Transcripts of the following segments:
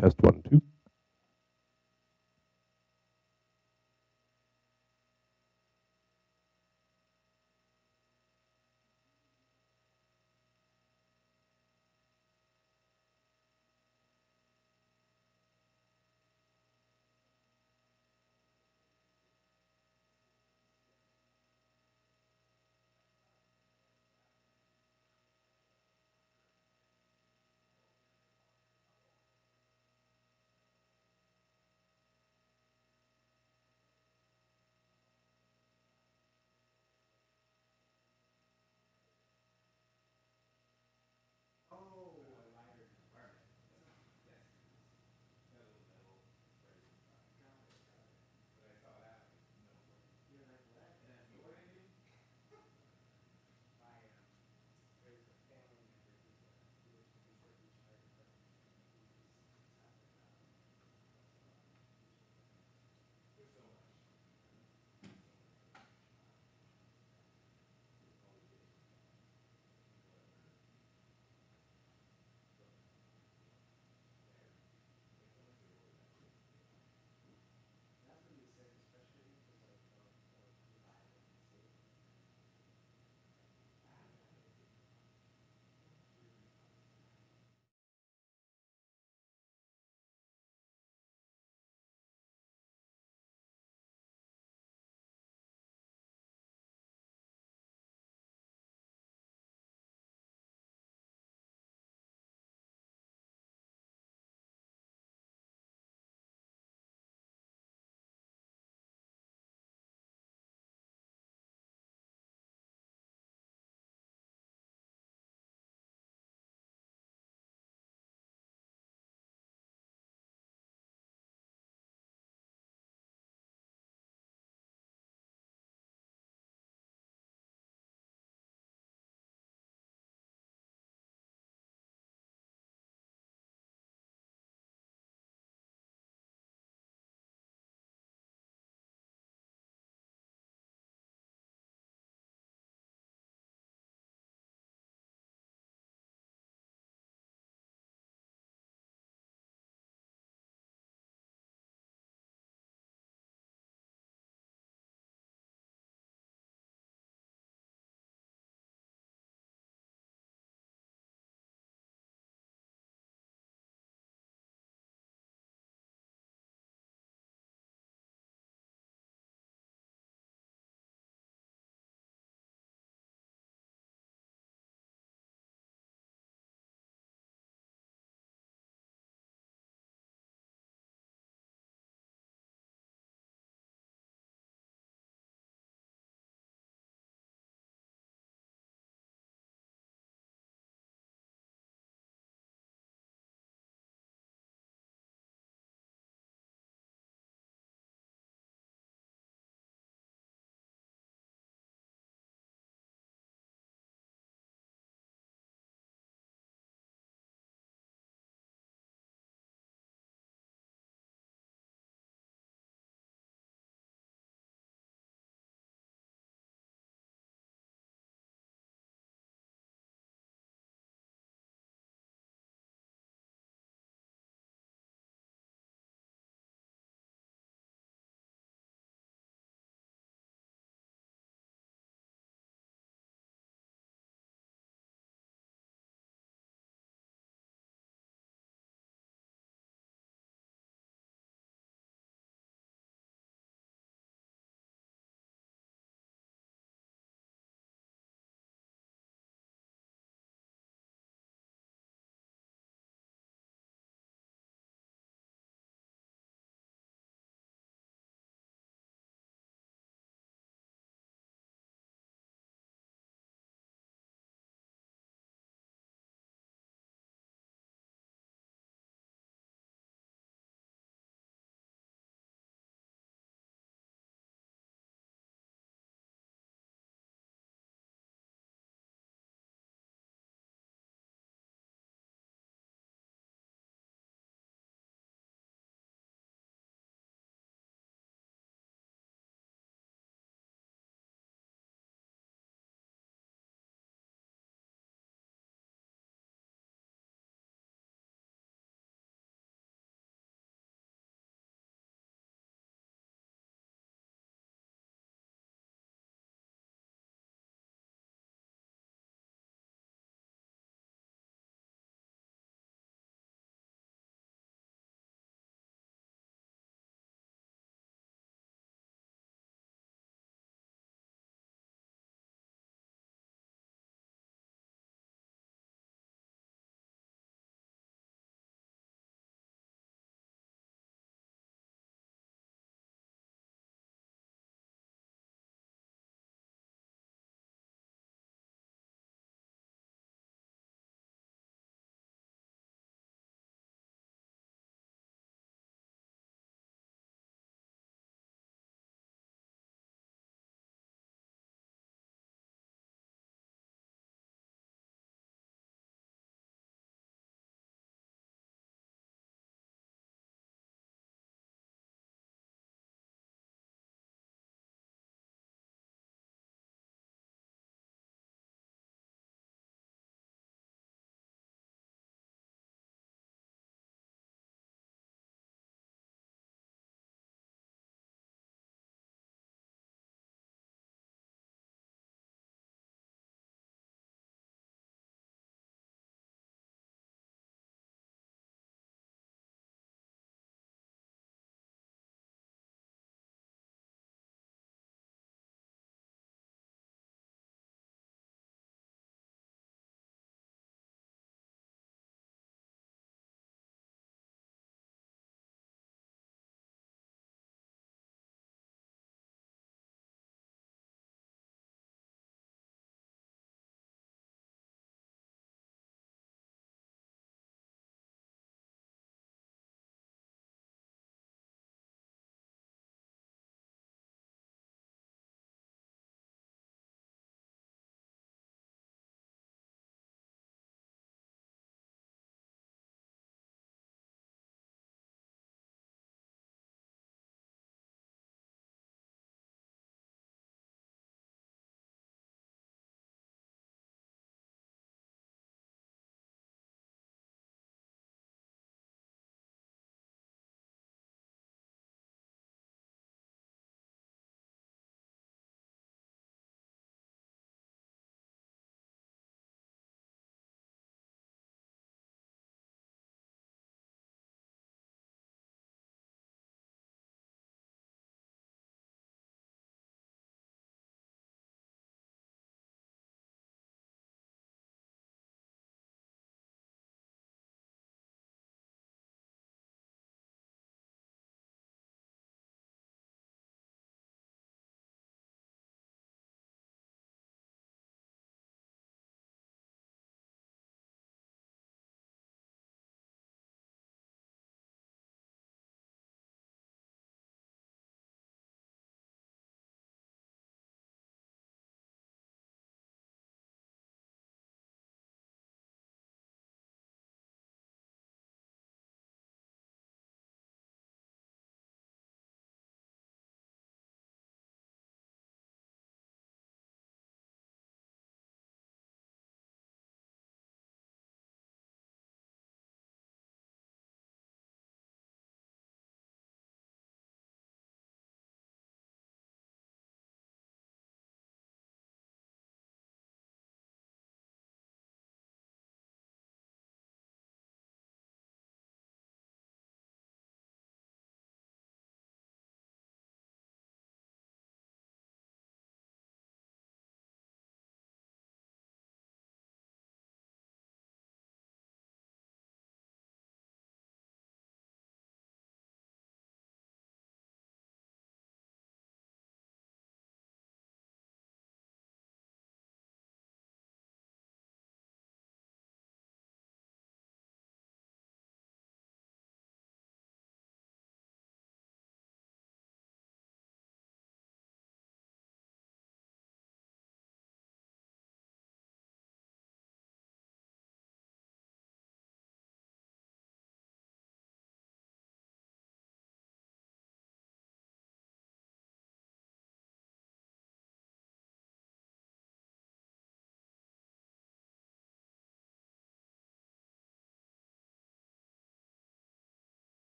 Test one, two.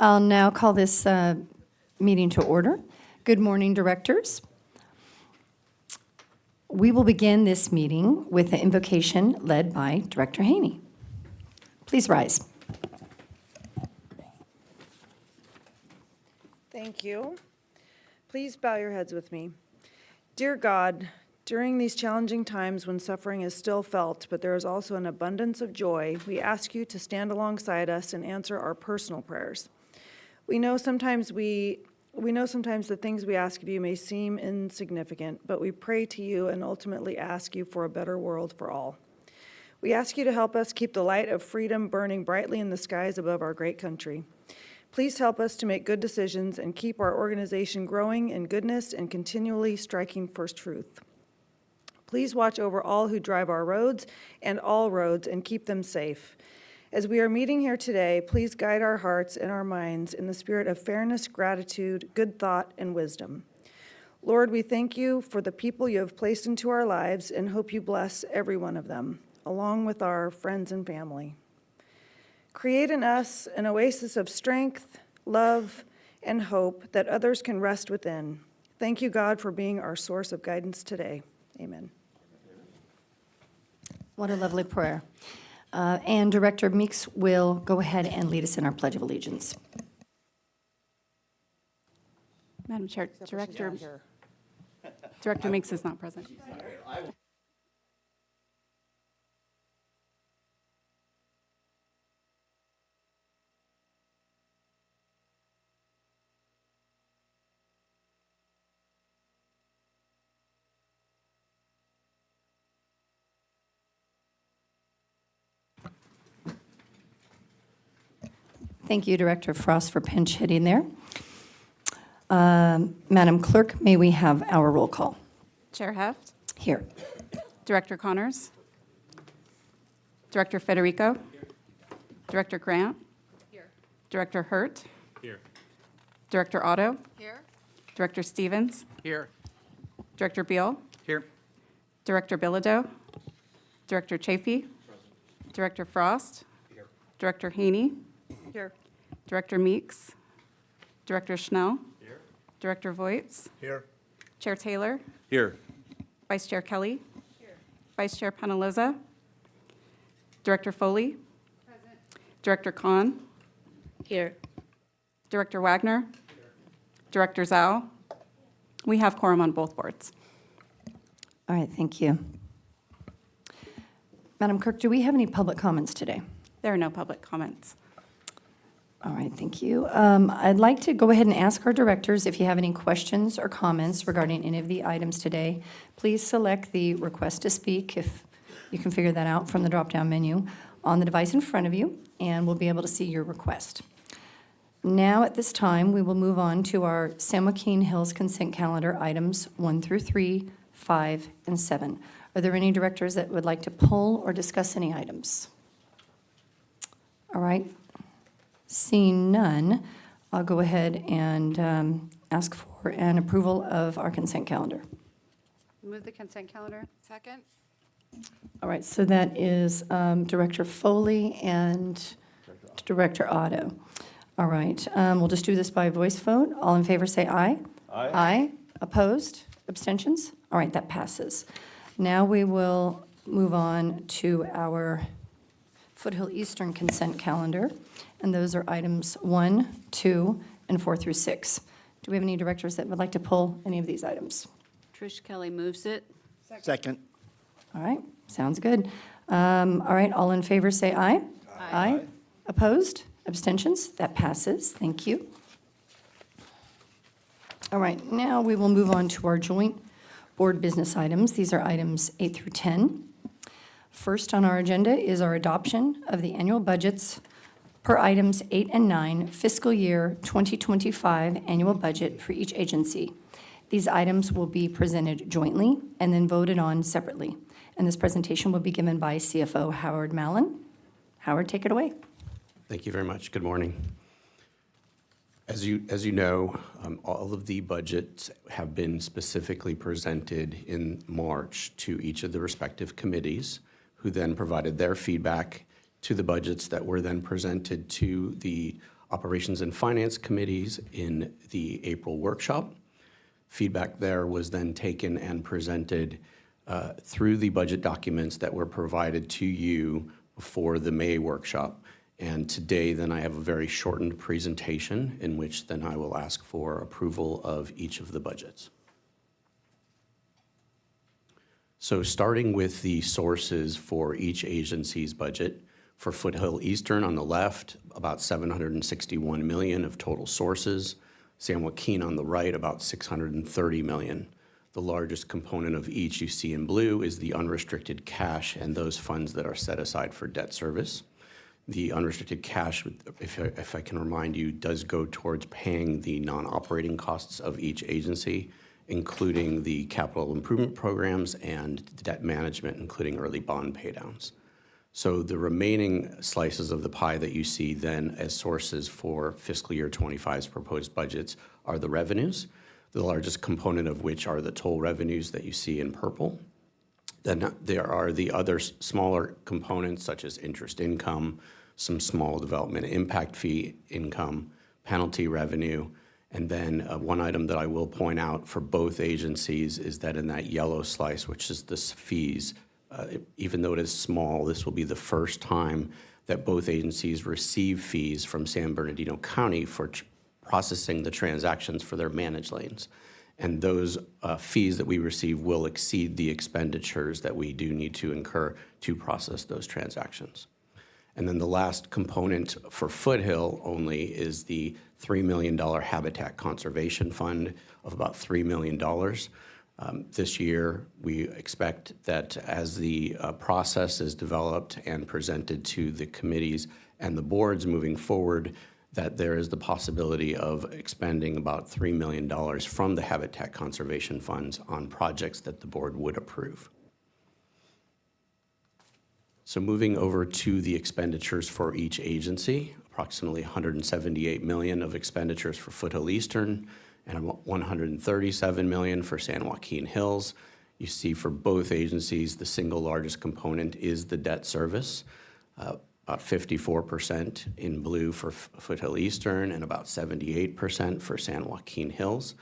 I'll now call this meeting to order. Good morning, directors. We will begin this meeting with an invocation led by Director Haney. Please rise. Thank you. Please bow your heads with me. Dear God, during these challenging times when suffering is still felt, but there is also an abundance of joy, we ask you to stand alongside us and answer our personal prayers. We know sometimes the things we ask of you may seem insignificant, but we pray to you and ultimately ask you for a better world for all. We ask you to help us keep the light of freedom burning brightly in the skies above our great country. Please help us to make good decisions and keep our organization growing in goodness and continually striking first truth. Please watch over all who drive our roads and all roads and keep them safe. As we are meeting here today, please guide our hearts and our minds in the spirit of fairness, gratitude, good thought, and wisdom. Lord, we thank you for the people you have placed into our lives and hope you bless every one of them, along with our friends and family. Create in us an oasis of strength, love, and hope that others can rest within. Thank you, God, for being our source of guidance today. Amen. What a lovely prayer. And Director Meeks will go ahead and lead us in our Pledge of Allegiance. Madam Chair, Director Meeks is not present. Thank you, Director Frost, for pinch hitting there. Madam Clerk, may we have our roll call? Chair Heft, Here. Director Connors, Director Federico, Director Grant, Director Hurt, Here. Director Otto, Here. Director Stevens, Here. Director Beal, Here. Director Bilodeau, Director Chafee, Director Frost, Director Haney, Here. Director Meeks, Director Schnell, Director Voits, Here. Chair Taylor, Here. Vice Chair Kelly, Vice Chair Penaloza, Director Foley, Director Kahn, Here. Director Wagner, Director Zhao. We have quorum on both boards. All right, thank you. Madam Clerk, do we have any public comments today? There are no public comments. All right, thank you. I'd like to go ahead and ask our directors if you have any questions or comments regarding any of the items today. Please select the request to speak, if you can figure that out from the drop-down menu, on the device in front of you, and we'll be able to see your request. Now, at this time, we will move on to our San Joaquin Hills consent calendar items 1 through 3, 5, and 7. Are there any directors that would like to pull or discuss any items? All right. Seeing none, I'll go ahead and ask for an approval of our consent calendar. Move the consent calendar. Second. All right, so that is Director Foley and Director Otto. All right, we'll just do this by voice vote. All in favor say aye. Aye. Aye. Opposed? Abstentions? All right, that passes. Now we will move on to our Foothill Eastern consent calendar, and those are items 1, 2, and 4 through 6. Do we have any directors that would like to pull any of these items? Trish Kelly moves it. Second. All right, sounds good. All right, all in favor say aye. Aye. Opposed? Abstentions? That passes. Thank you. All right, now we will move on to our joint board business items. These are items 8 through 10. First on our agenda is our adoption of the annual budgets per items 8 and 9, fiscal year 2025 annual budget for each agency. These items will be presented jointly and then voted on separately. And this presentation will be given by CFO Howard Mallon. Howard, take it away. Thank you very much. Good morning. As you know, all of the budgets have been specifically presented in March to each of the respective committees, who then provided their feedback to the budgets that were then presented to the Operations and Finance Committees in the April workshop. Feedback there was then taken and presented through the budget documents that were provided to you before the May workshop. And today, then, I have a very shortened presentation in which then I will ask for approval of each of the budgets. So starting with the sources for each agency's budget, for Foothill Eastern on the left, about $761 million of total sources. San Joaquin on the right, about $630 million. The largest component of each you see in blue is the unrestricted cash and those funds that are set aside for debt service. The unrestricted cash, if I can remind you, does go towards paying the non-operating costs of each agency, including the capital improvement programs and debt management, including early bond paydowns. So the remaining slices of the pie that you see then as sources for fiscal year 25's proposed budgets are the revenues, the largest component of which are the toll revenues that you see in purple. Then there are the other smaller components such as interest income, some small development impact fee income, penalty revenue, and then one item that I will point out for both agencies is that in that yellow slice, which is the fees, even though it is small, this will be the first time that both agencies receive fees from San Bernardino County for processing the transactions for their managed lanes. And those fees that we receive will exceed the expenditures that we do need to incur to process those transactions. And then the last component for Foothill only is the $3 million Habitat Conservation Fund of about $3 million. This year, we expect that as the process is developed and presented to the committees and the boards moving forward, that there is the possibility of expending about $3 million from the Habitat Conservation Funds on projects that the board would approve. So moving over to the expenditures for each agency, approximately $178 million of expenditures for Foothill Eastern and $137 million for San Joaquin Hills. You see for both agencies, the single largest component is the debt service, about 54% in blue for Foothill Eastern and about 78% for San Joaquin Hills.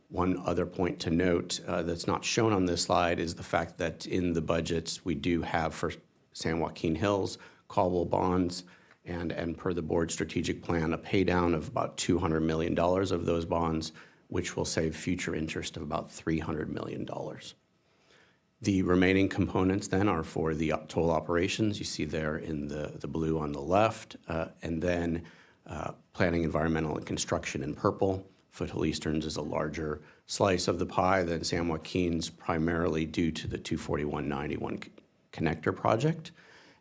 One other point to note that's not shown on this slide is the fact that in the budgets we do have for San Joaquin Hills callable bonds and per the board strategic plan, a pay down of about $200 million of those bonds, which will save future interest of about $300 million. The remaining components then are for the toll operations. You see there in the blue on the left, and then planning, environmental, and construction in purple. Foothill Eastern's is a larger slice of the pie than San Joaquin's, primarily due to the 24191 connector project.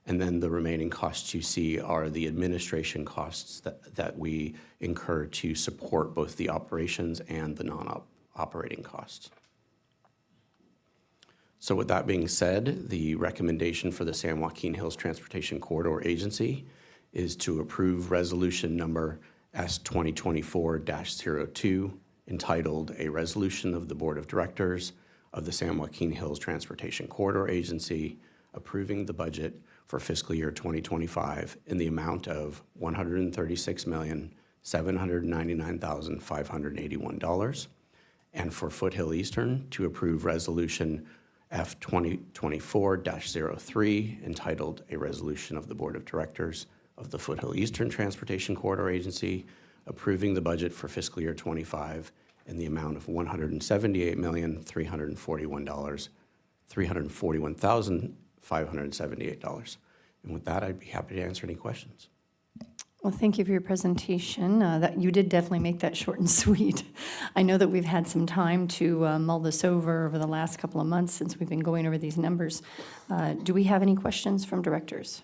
And then the remaining costs you see are the administration costs that we incur to support both the operations and the non-operating costs. So with that being said, the recommendation for the San Joaquin Hills Transportation Corridor Agency is to approve resolution number S2024-02, entitled A Resolution of the Board of Directors of the San Joaquin Hills Transportation Corridor Agency approving the budget for fiscal year 2025 in the amount of $136,799,581, and for Foothill Eastern to approve resolution F2024-03, entitled A Resolution of the Board of Directors of the Foothill Eastern Transportation Corridor Agency approving the budget for fiscal year 25 in the amount of $178,341,578. And with that, I'd be happy to answer any questions. Well, thank you for your presentation. That you did definitely make that short and sweet. I know that we've had some time to mull this over the last couple of months since we've been going over these numbers. Do we have any questions from directors?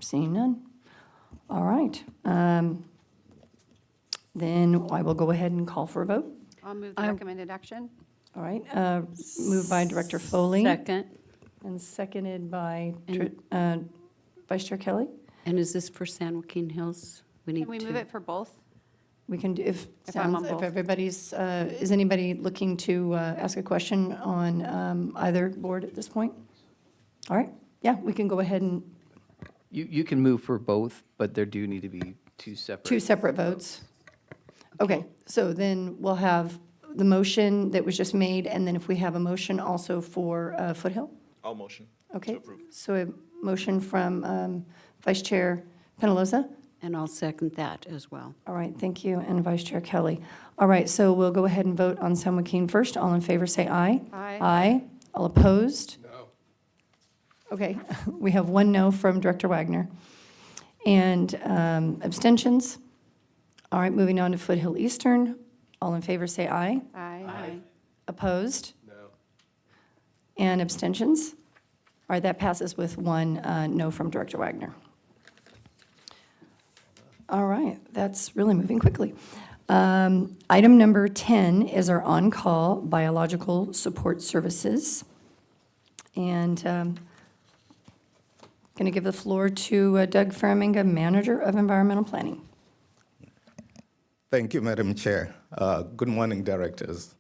Seeing none. All right. Then I will go ahead and call for a vote. I'll move the recommended action. All right. Moved by Director Foley. Second. And seconded by Vice Chair Kelly. And is this for San Joaquin Hills? We need Can we move it for both? We can do, If I'm on if both. everybody's, is anybody looking to ask a question on either board at this point? All right, yeah, we can go ahead and You can move for both, but there do need to be two separate. Two separate votes? Okay, so then we'll have the motion that was just made, and then if we have a motion also for Foothill? I'll motion. Okay, so a motion from Vice Chair Penaloza? And I'll second that as well. All right, thank you, and Vice Chair Kelly. All right, so we'll go ahead and vote on San Joaquin first. All in favor, say aye. Aye. Aye. All opposed? No. Okay, we have one no from Director Wagner. And abstentions? All right, moving on to Foothill Eastern. All in favor, say aye. Aye. Opposed? No. And abstentions? All right, that passes with one no from Director Wagner. All right, that's really moving quickly. Item number 10 is our on-call biological support services. And going to give the floor to Doug Faraminga, Manager of Environmental Planning. Thank you, Madam Chair. Good morning, directors.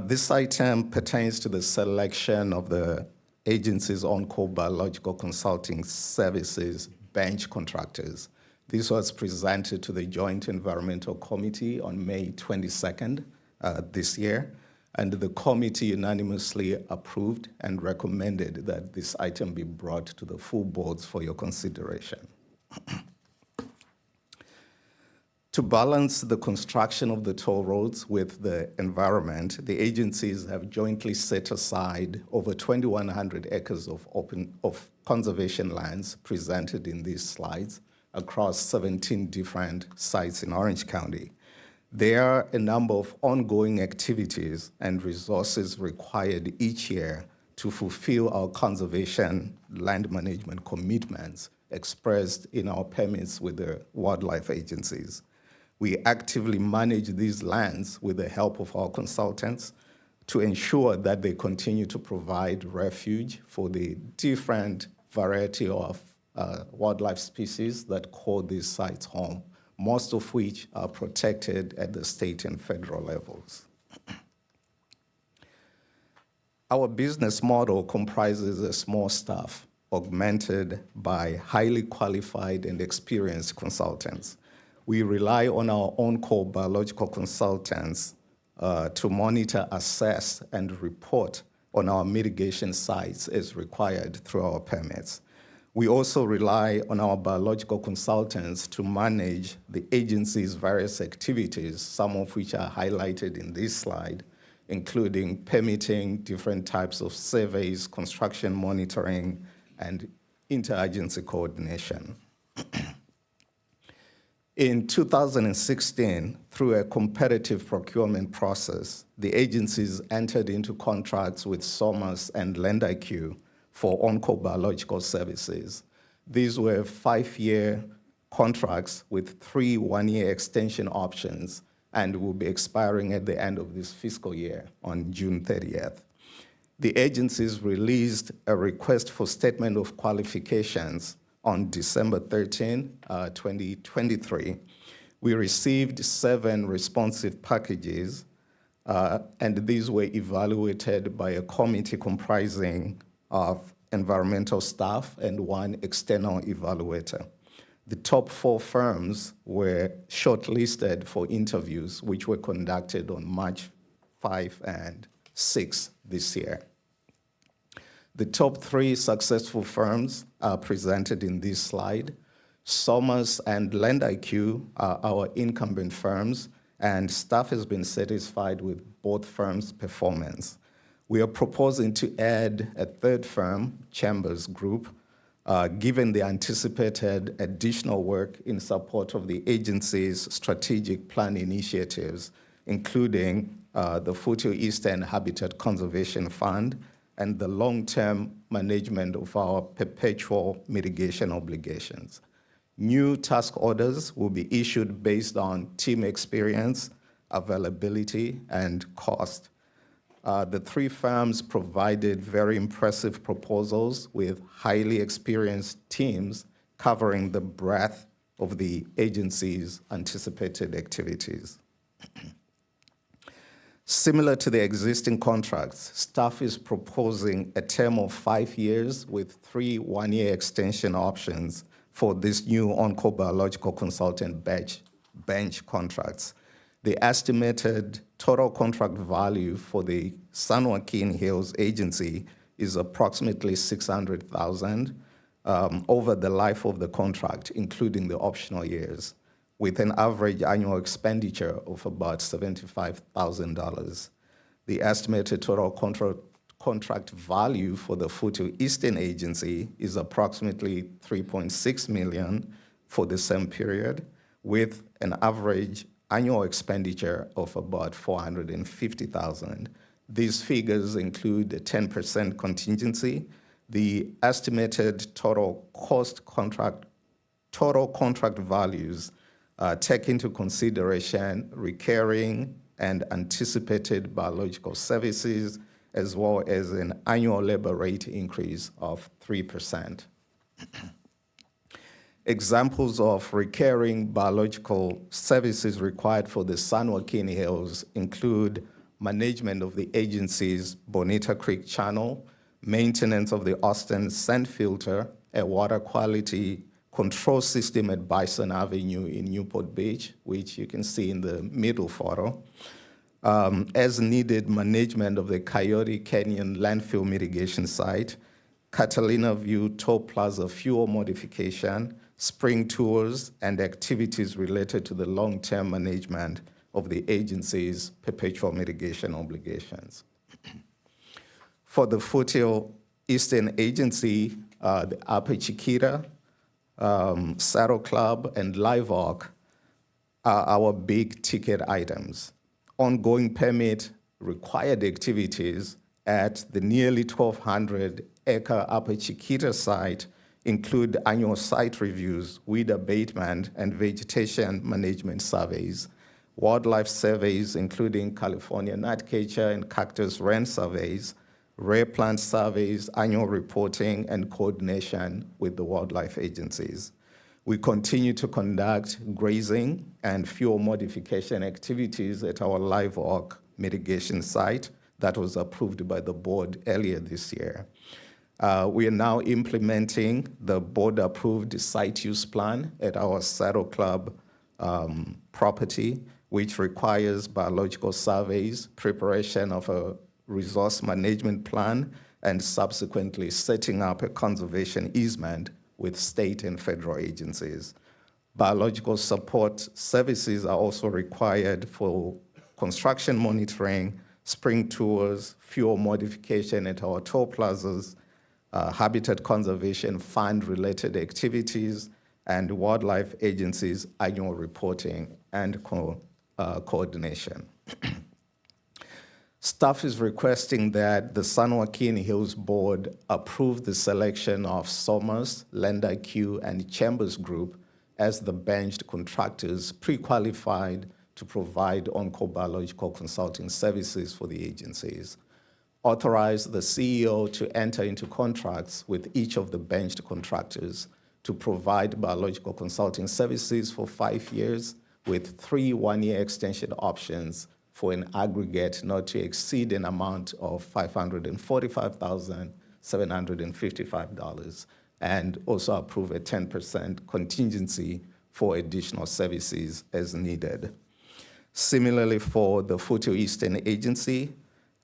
This item pertains to the selection of the agency's on-call biological consulting services bench contractors. This was presented to the Joint Environmental Committee on May 22nd this year, and the committee unanimously approved and recommended that this item be brought to the full boards for your consideration. To balance the construction of the toll roads with the environment, the agencies have jointly set aside over 2,100 acres of conservation lands presented in these slides across 17 different sites in Orange County. There are a number of ongoing activities and resources required each year to fulfill our conservation land management commitments expressed in our permits with the wildlife agencies. We actively manage these lands with the help of our consultants to ensure that they continue to provide refuge for the different variety of wildlife species that call these sites home, most of which are protected at the state and federal levels. Our business model comprises a small staff augmented by highly qualified and experienced consultants. We rely on our on-call biological consultants to monitor, assess, and report on our mitigation sites as required through our permits. We also rely on our biological consultants to manage the agency's various activities, some of which are highlighted in this slide, including permitting, different types of surveys, construction monitoring, and interagency coordination. In 2016, through a competitive procurement process, the agencies entered into contracts with SOMAS and LendIQ for on-call biological services. These were 5-year contracts with 3 one-year extension options and will be expiring at the end of this fiscal year on June 30th. The agencies released a request for statement of qualifications on December 13, 2023. We received 7 responsive packages, and these were evaluated by a committee comprising of environmental staff and 1 external evaluator. The top 4 firms were shortlisted for interviews, which were conducted on March 5 and 6 this year. The top 3 successful firms are presented in this slide. SOMAS and LendIQ are our incumbent firms, and staff has been satisfied with both firms' performance. We are proposing to add a 3rd firm, Chambers Group, given the anticipated additional work in support of the agency's strategic plan initiatives, including the Foothill Eastern Habitat Conservation Fund and the long-term management of our perpetual mitigation obligations. New task orders will be issued based on team experience, availability, and cost. The 3 firms provided very impressive proposals with highly experienced teams covering the breadth of the agency's anticipated activities. Similar to the existing contracts, staff is proposing a term of 5 years with 3 one-year extension options for this new oncobiological consultant bench contracts. The estimated total contract value for the San Joaquin Hills Agency is approximately $600,000 over the life of the contract, including the optional years, with an average annual expenditure of about $75,000. The estimated total contract value for the Foothills Eastern Agency is approximately $3.6 million for the same period, with an average annual expenditure of about $450,000. These figures include a 10% contingency. The estimated total contract values take into consideration recurring and anticipated biological services, as well as an annual labor rate increase of 3%. Examples of recurring biological services required for the San Joaquin Hills include management of the agency's Bonita Creek Channel, maintenance of the Austin sand filter, a water quality control system at Bison Avenue in Newport Beach, which you can see in the middle photo, as needed management of the Coyote Canyon landfill mitigation site, Catalina View Toll Plaza fuel modification, spring tours, and activities related to the long-term management of the agency's perpetual mitigation obligations. For the Foothills Eastern Agency, the Upper Chiquita, Saddle Club, and Live Oak are our big ticket items. Ongoing permit required activities at the nearly 1,200-acre Upper Chiquita site include annual site reviews, weed abatement, and vegetation management surveys, wildlife surveys, including California gnatcatcher and cactus wren surveys, rare plant surveys, annual reporting, and coordination with the wildlife agencies. We continue to conduct grazing and fuel modification activities at our Live Oak mitigation site that was approved by the board earlier this year. We are now implementing the board-approved site use plan at our Saddle Club property, which requires biological surveys, preparation of a resource management plan, and subsequently setting up a conservation easement with state and federal agencies. Biological support services are also required for construction monitoring, spring tours, fuel modification at our toll plazas, habitat conservation fund-related activities, and wildlife agencies' annual reporting and coordination. Staff is requesting that the San Joaquin Hills Board approve the selection of Somers, LendIQ, and Chambers Group as the benched contractors pre-qualified to provide oncobiological consulting services for the agencies. Authorize the CEO to enter into contracts with each of the benched contractors to provide biological consulting services for 5 years with 3 one-year extension options for an aggregate not to exceed an amount of $545,755, and also approve a 10% contingency for additional services as needed. Similarly, for the Foothills Eastern Agency,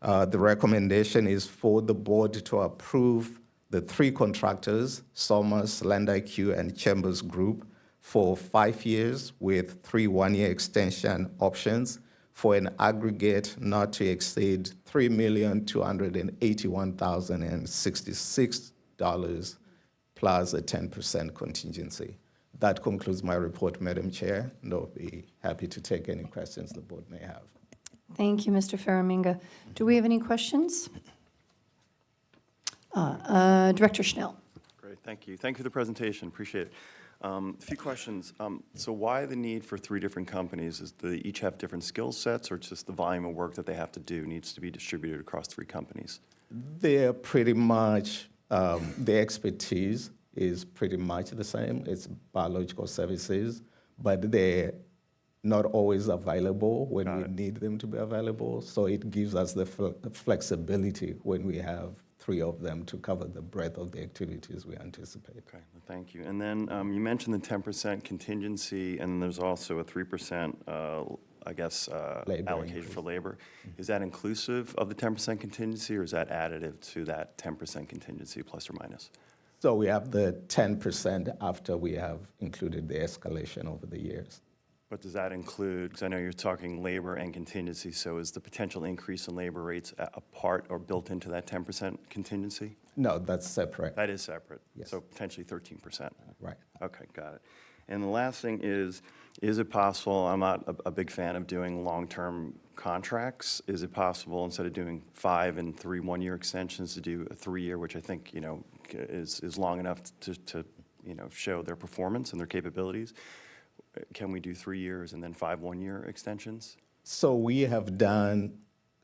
the recommendation is for the board to approve the 3 contractors, Somers, LendIQ, and Chambers Group, for 5 years with 3 one-year extension options for an aggregate not to exceed $3,281,066 plus a 10% contingency. That concludes my report, Madam Chair, and I'll be happy to take any questions the board may have. Thank you, Mr. Faraminga. Do we have any questions? Director Schnell. Great, thank you. Thank you for the presentation, appreciate it. A few questions. So why the need for 3 different companies? Do they each have different skill sets, or just the volume of work that they have to do needs to be distributed across 3 companies? They're pretty much, the expertise is pretty much the same. It's biological services, but their not always available when Got we it. need them to be available. So it gives us the flexibility when we have 3 of them to cover the breadth of the activities we anticipate. Okay, well, thank you. And then you mentioned the 10% contingency, and there's also a 3%, I guess, Labor allocation increase. for labor. Is that inclusive of the 10% contingency, or is that additive to that 10% contingency, plus or minus? So we have the 10% after we have included the escalation over the years. But does that include, because I know you're talking labor and contingency, so is the potential increase in labor rates a part or built into that 10% contingency? No, that's separate. That is separate? Yes. So potentially 13%? Right. Okay, got it. And the last thing is it possible, I'm not a big fan of doing long-term contracts. Is it possible, instead of doing 5 and 3 one-year extensions, to do a 3-year, which I think, is long enough to show their performance and their capabilities? Can we do 3 years and then 5 one-year extensions? So we have done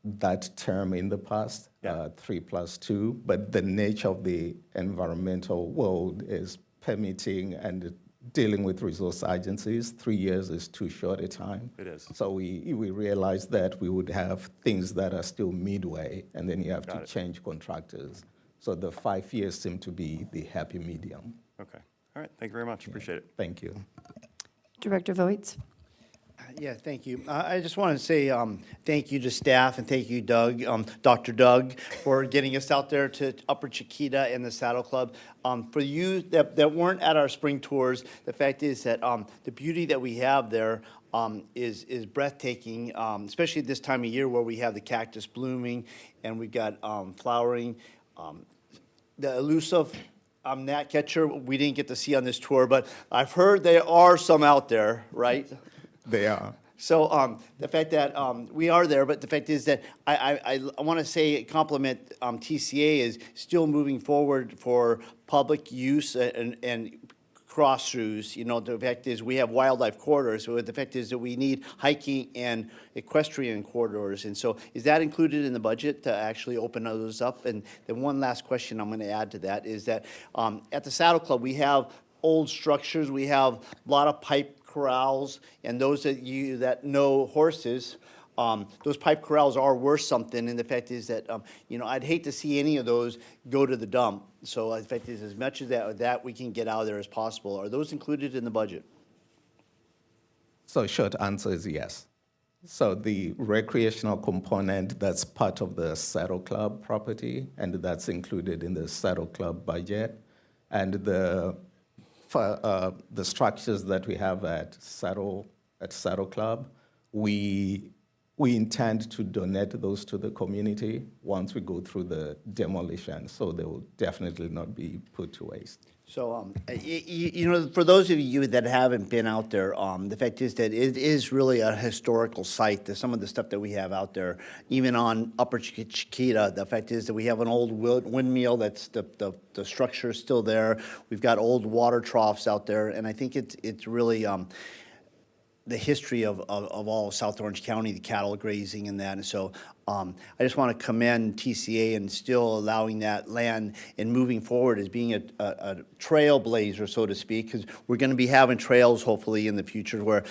that term in the past, Yeah. 3+2, but the nature of the environmental world is permitting and dealing with resource agencies. 3 years is too short a time. It is. So we realized that we would have things that are still midway, and then you have Got to it. change contractors. So the 5 years seem to be the happy medium. Okay. All right, thank you very much, appreciate it. Thank you. Director Voigt? Yeah, thank you. I just want to say thank you to staff and thank you, Doug, Dr. Doug, for getting us out there to Upper Chiquita and the Saddle Club. For you that weren't at our spring tours, the fact is that the beauty that we have there is breathtaking, especially this time of year where we have the cactus blooming and we've got flowering. The elusive gnatcatcher we didn't get to see on this tour, but I've heard there are some out there, right? They are. So the fact that we are there, but the fact is that I want to say compliment TCA is still moving forward for public use and cross-throughs. The fact is we have wildlife corridors, so the fact is that we need hiking and equestrian corridors. And so is that included in the budget to actually open those up? And then one last question I'm going to add to that is that at the Saddle Club, we have old structures. We have a lot of pipe corrals, and those that know horses, those pipe corrals are worth something, and the fact is that, I'd hate to see any of those go to the dump. So the fact is, as much as that we can get out of there as possible. Are those included in the budget? So short answer is yes. So the recreational component, that's part of the Saddle Club property, and that's included in the Saddle Club budget. And the structures that we have at Saddle Club, we intend to donate those to the community once we go through the demolition, so they will definitely not be put to waste. So, for those of you that haven't been out there, the fact is that it is really a historical site. Some of the stuff that we have out there, even on Upper Chiquita, the fact is that we have an old windmill that's the structure is still there. We've got old water troughs out there, and I think it's really the history of all of South Orange County, the cattle grazing and that. And so I just want to commend TCA and still allowing that land and moving forward as being a trailblazer, so to speak, because we're going to be having trails hopefully in the future where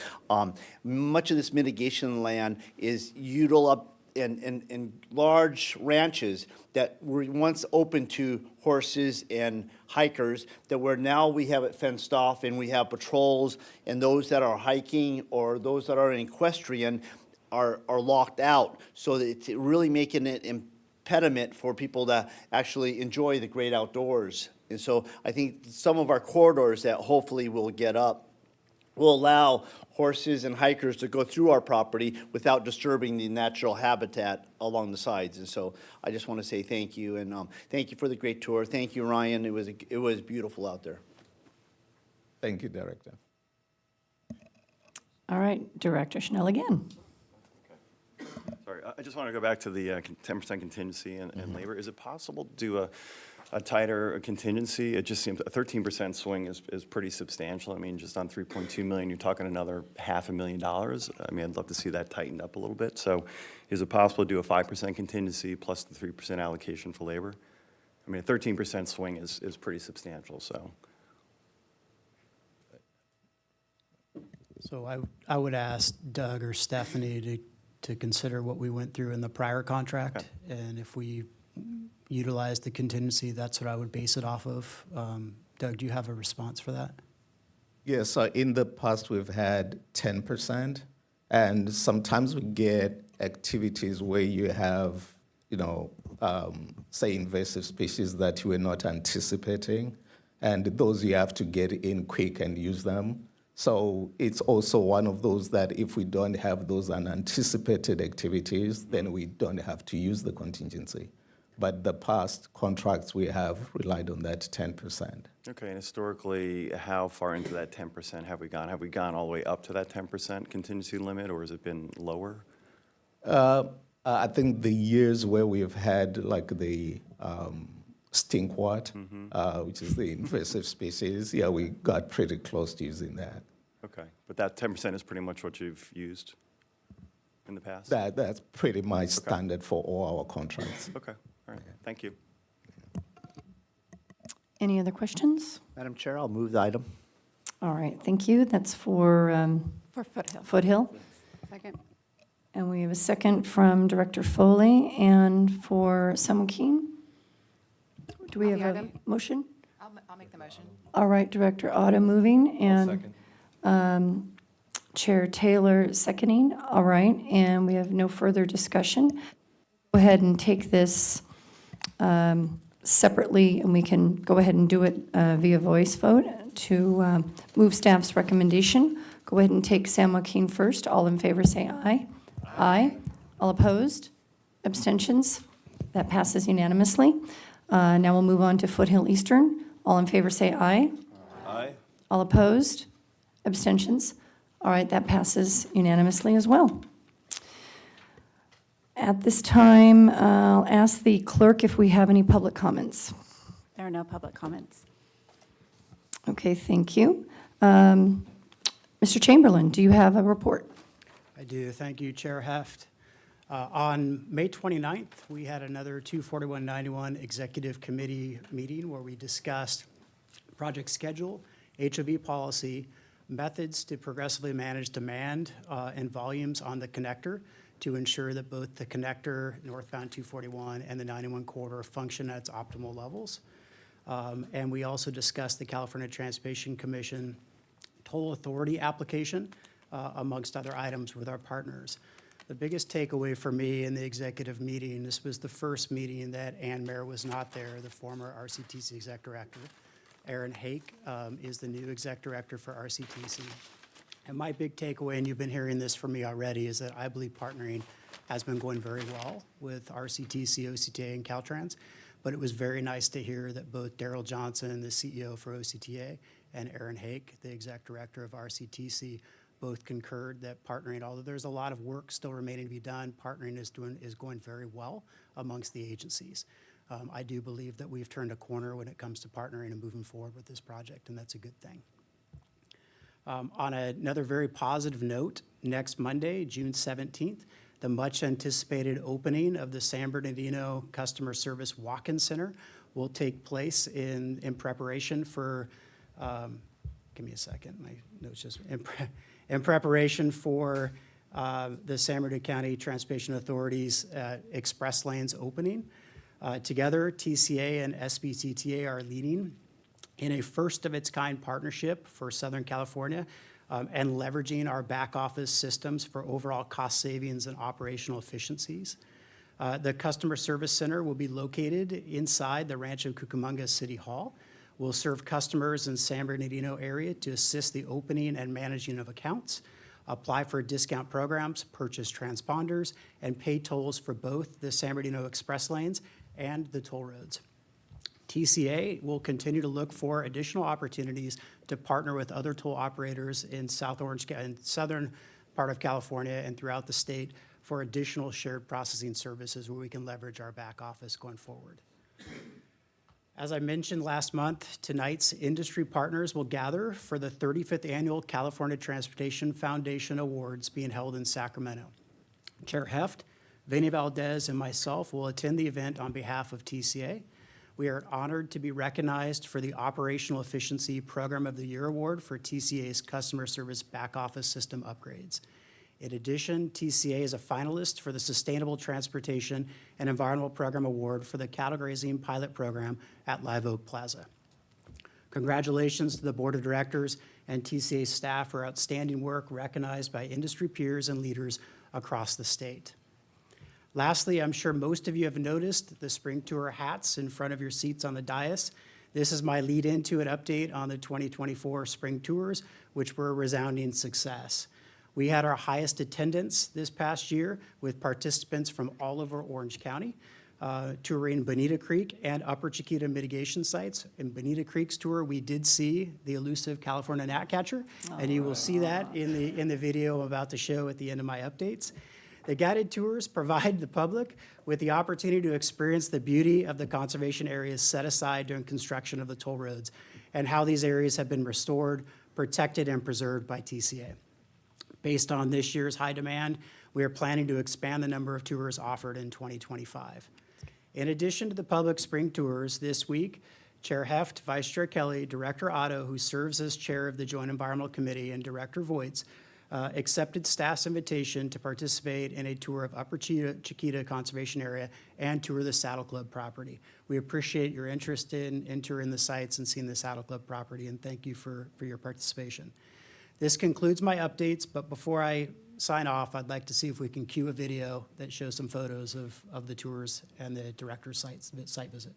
much of this mitigation land is utilized in large ranches that were once open to horses and hikers, that now we have it fenced off and we have patrols, and those that are hiking or those that are in equestrian are locked out. So that it's really making it impediment for people to actually enjoy the great outdoors. And so I think some of our corridors that hopefully will get up will allow horses and hikers to go through our property without disturbing the natural habitat along the sides. And so I just want to say thank you, and thank you for the great tour. Thank you, Ryan. It was beautiful out there. Thank you, Director. All right, Director Schnell again. Sorry, I just want to go back to the 10% contingency and labor. Is it possible to do a tighter contingency? It just seems a 13% swing is pretty substantial. I mean, just on 3.2 million, you're talking another $500,000. I mean, I'd love to see that tightened up a little bit. So is it possible to do a 5% contingency plus the 3% allocation for labor? I mean, a 13% swing is pretty substantial, so. So I would ask Doug or Stephanie to consider what we went through in the prior contract. Okay. And if we utilize the contingency, that's what I would base it off of. Doug, do you have a response for that? Yes, so in the past, we've had 10%, and sometimes we get activities where you have, say, invasive species that you were not anticipating, and those you have to get in quick and use them. So it's also one of those that if we don't have those unanticipated activities, then we don't have to use the contingency. But the past contracts we have relied on that 10%. Okay, and historically, how far into that 10% have we gone? Have we gone all the way up to that 10% contingency limit, or has it been lower? I think the years where we've had like the stinkwort, which is the invasive species, yeah, we got pretty close to using that. Okay, but that 10% is pretty much what you've used in the past? That's pretty much standard for all our contracts. Okay, all right, thank you. Any other questions? Madam Chair, I'll move the item. All right, thank you. That's for Foothill. Foothill. Second. And we have a second from Director Foley and for Samokeen. Do we On have the a item? motion? I'll make the motion. All right, Director Otto moving and Chair Taylor seconding. All right, and we have no further discussion. Go ahead and take this separately, and we can go ahead and do it via voice vote to move staff's recommendation. Go ahead and take San Joaquin first. All in favor, say aye. Aye. All opposed? Abstentions? That passes unanimously. Now we'll move on to Foothill Eastern. All in favor, say aye. Aye. All opposed? Abstentions? All right, that passes unanimously as well. At this time, I'll ask the clerk if we have any public comments. There are no public comments. Okay, thank you. Mr. Chamberlain, do you have a report? I do. Thank you, Chair Heft. On May 29th, we had another 24191 Executive Committee meeting where we discussed project schedule, HOV policy, methods to progressively manage demand and volumes on the connector to ensure that both the connector, northbound 241, and the 91 corridor function at its optimal levels. And we also discussed the California Transportation Commission toll authority application, amongst other items with our partners. The biggest takeaway for me in the executive meeting, this was the first meeting that Ann Mayer was not there, the former RCTC exec director. Aaron Hake is the new exec director for RCTC. And my big takeaway, and you've been hearing this from me already, is that I believe partnering has been going very well with RCTC, OCTA, and Caltrans. But it was very nice to hear that both Daryl Johnson, the CEO for OCTA, and Aaron Hake, the exec director of RCTC, both concurred that partnering, although there's a lot of work still remaining to be done, partnering is going very well amongst the agencies. I do believe that we've turned a corner when it comes to partnering and moving forward with this project, and that's a good thing. On another very positive note, next Monday, June 17th, the much-anticipated opening of the San Bernardino Customer Service Walk-in Center will take place in preparation for, give me a second, my notes just, in preparation for the San Bernardino County Transportation Authority's Express Lanes opening. Together, TCA and SBTTA are leading in a first-of-its-kind partnership for Southern California and leveraging our back-office systems for overall cost savings and operational efficiencies. The Customer Service Center will be located inside the Rancho Cucamonga City Hall. We'll serve customers in San Bernardino area to assist the opening and managing of accounts, apply for discount programs, purchase transponders, and pay tolls for both the San Bernardino Express Lanes and the toll roads. TCA will continue to look for additional opportunities to partner with other toll operators in southern part of California and throughout the state for additional shared processing services where we can leverage our back office going forward. As I mentioned last month, tonight's industry partners will gather for the 35th Annual California Transportation Foundation Awards being held in Sacramento. Chair Heft, Vinny Valdez, and myself will attend the event on behalf of TCA. We are honored to be recognized for the Operational Efficiency Program of the Year Award for TCA's Customer Service Back Office System Upgrades. In addition, TCA is a finalist for the Sustainable Transportation and Environmental Program Award for the Cattle Grazing Pilot Program at Live Oak Plaza. Congratulations to the Board of Directors and TCA staff for outstanding work recognized by industry peers and leaders across the state. Lastly, I'm sure most of you have noticed the Spring Tour hats in front of your seats on the dais. This is my lead into an update on the 2024 Spring Tours, which were a resounding success. We had our highest attendance this past year with participants from all over Orange County, touring Bonita Creek and Upper Chiquita mitigation sites. In Bonita Creek's tour, we did see the elusive California gnatcatcher, and you will see that in the video I'm about to show at the end of my updates. The guided tours provide the public with the opportunity to experience the beauty of the conservation areas set aside during construction of the toll roads and how these areas have been restored, protected, and preserved by TCA. Based on this year's high demand, we are planning to expand the number of tours offered in 2025. In addition to the public spring tours this week, Chair Heft, Vice Chair Kelly, Director Otto, who serves as Chair of the Joint Environmental Committee, and Director Voits accepted staff's invitation to participate in a tour of Upper Chiquita Conservation Area and tour the Saddle Club property. We appreciate your interest in touring the sites and seeing the Saddle Club property, and thank you for your participation. This concludes my updates, but before I sign off, I'd like to see if we can cue a video that shows some photos of the tours and the director's site visit.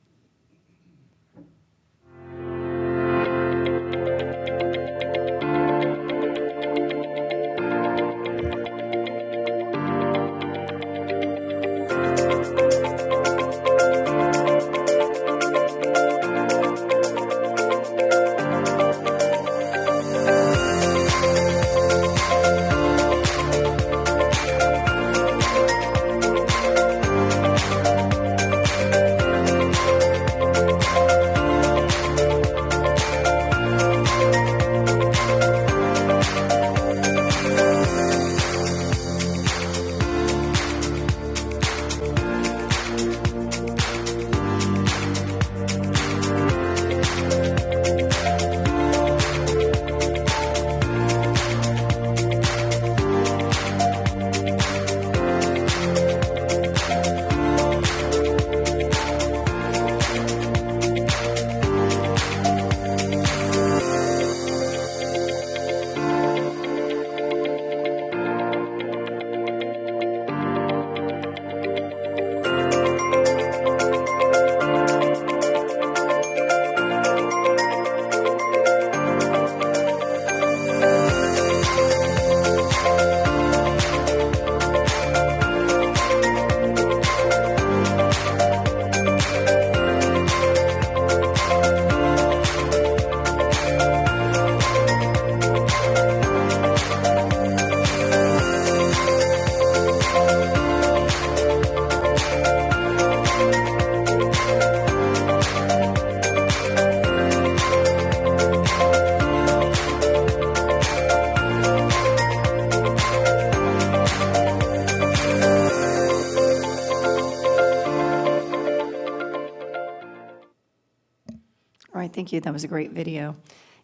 All right, thank you. That was a great video.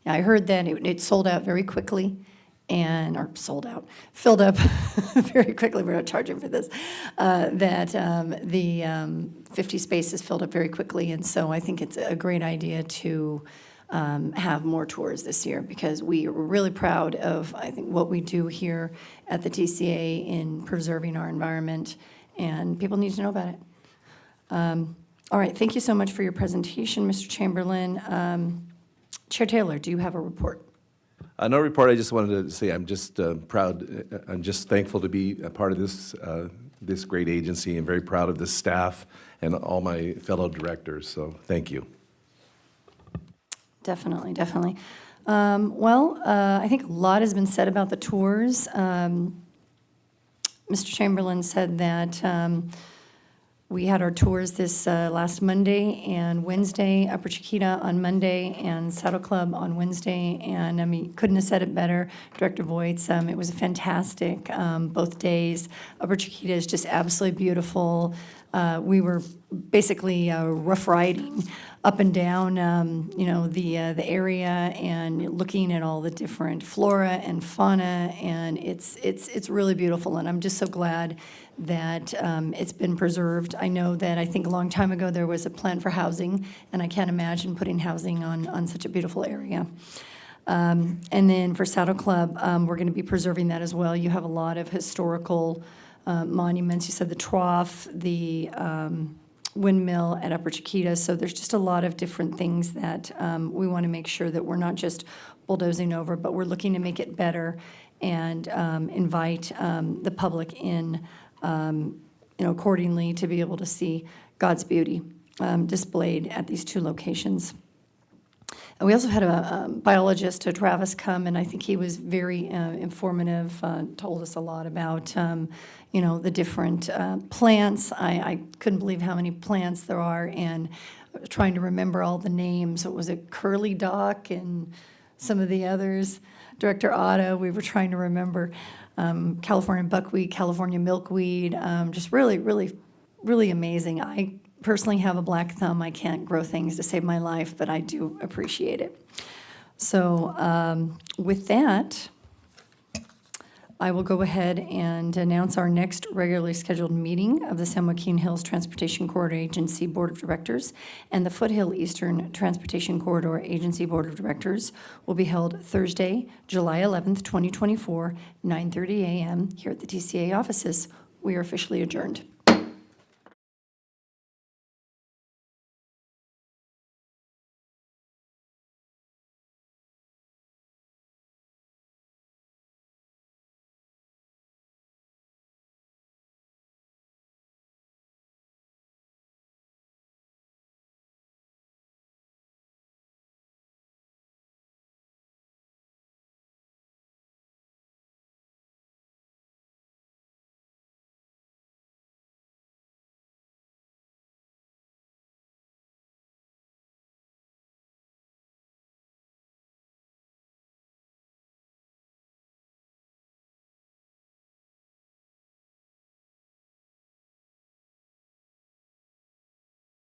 Yeah, I heard that it sold out very quickly or filled up very quickly. We're not charging for this. The 50 spaces filled up very quickly. And so I think it's a great idea to have more tours this year because we are really proud of, I think, what we do here at the TCA in preserving our environment, and people need to know about it. All right, thank you so much for your presentation, Mr. Chamberlain. Chair Taylor, do you have a report? No report. I just wanted to say I'm just proud. I'm just thankful to be a part of this great agency, and very proud of the staff and all my fellow directors. So thank you. Definitely, definitely. I think a lot has been said about the tours. Mr. Chamberlain said that we had our tours this last Monday and Wednesday, Upper Chiquita on Monday and Saddle Club on Wednesday, and I mean, couldn't have said it better, Director Voits. It was fantastic both days. Upper Chiquita is just absolutely beautiful. we were basically rough riding up and down, the area and looking at all the different flora and fauna, and it's really beautiful, and I'm just so glad that it's been preserved. I know that I think a long time ago there was a plan for housing, and I can't imagine putting housing on such a beautiful area. And then for Saddle Club, we're going to be preserving that as well. You have a lot of historical monuments. You said the trough, the windmill at Upper Chiquita. So there's just a lot of different things that we want to make sure that we're not just bulldozing over, but we're looking to make it better and invite the public in, accordingly to be able to see God's beauty displayed at these two locations. And we also had a biologist, Travis, come, and I think he was very informative, told us a lot about, the different plants. I couldn't believe how many plants there are, and trying to remember all the names. What was it, curly dock and some of the others? Director Otto, we were trying to remember California buckwheat, California milkweed, just really, really, really amazing. I personally have a black thumb. I can't grow things to save my life, but I do appreciate it. So with that, I will go ahead and announce our next regularly scheduled meeting of the San Joaquin Hills Transportation Corridor Agency Board of Directors and the Foothill Eastern Transportation Corridor Agency Board of Directors will be held Thursday, July 11th, 2024, 9:30 a.m. here at the TCA offices. We are officially adjourned.